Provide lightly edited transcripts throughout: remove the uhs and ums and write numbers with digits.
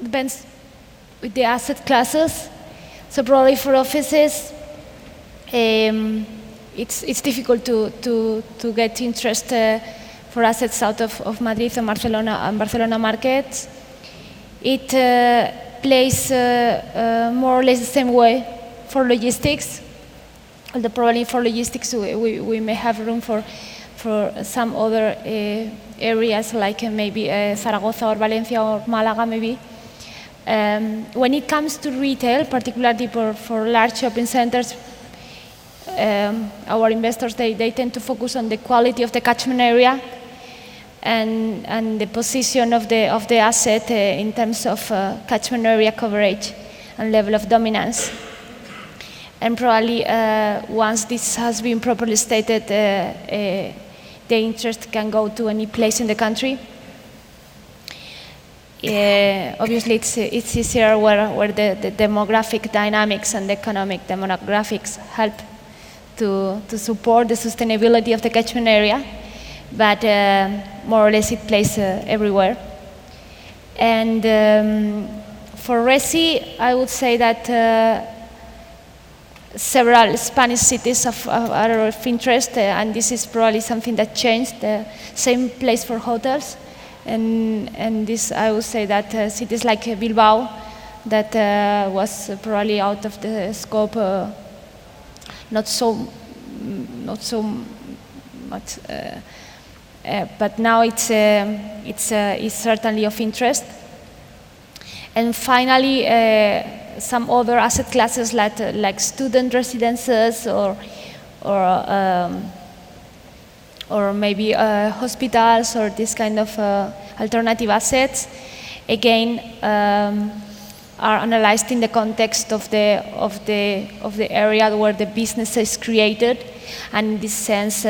depends with the asset classes. So probably for offices, it's difficult to get interest for assets out of Madrid and Barcelona markets. It plays more or less the same way for logistics. Although probably for logistics we may have room for some other areas like maybe Zaragoza or Valencia or Malaga maybe. When it comes to retail, particularly for large shopping centers, our investors, they tend to focus on the quality of the catchment area and the position of the asset in terms of catchment area coverage and level of dominance. And probably once this has been properly stated, the interest can go to any place in the country. Obviously, it's easier where the demographic dynamics and the economic demographics help to support the sustainability of the catchment area, but more or less it plays everywhere. And for Resi, I would say that several Spanish cities are of interest, and this is probably something that changed. The same place for hotels. And this, I would say that cities like Bilbao, that was probably out of the scope, not so much, but now it's certainly of interest. And finally, some other asset classes like student residences or maybe hospitals or this kind of alternative assets, again, are analyzed in the context of the area where the business is created, and in this sense,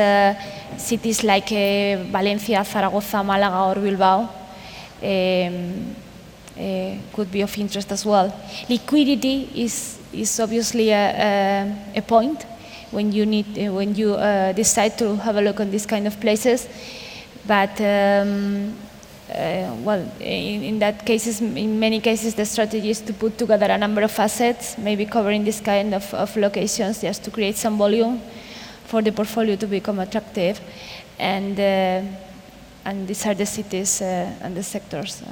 cities like Valencia, Zaragoza, Malaga, or Bilbao could be of interest as well. Liquidity is obviously a point when you decide to have a look on these kind of places, but well, in many cases, the strategy is to put together a number of assets, maybe covering this kind of locations, just to create some volume for the portfolio to become attractive, and these are the cities and the sectors.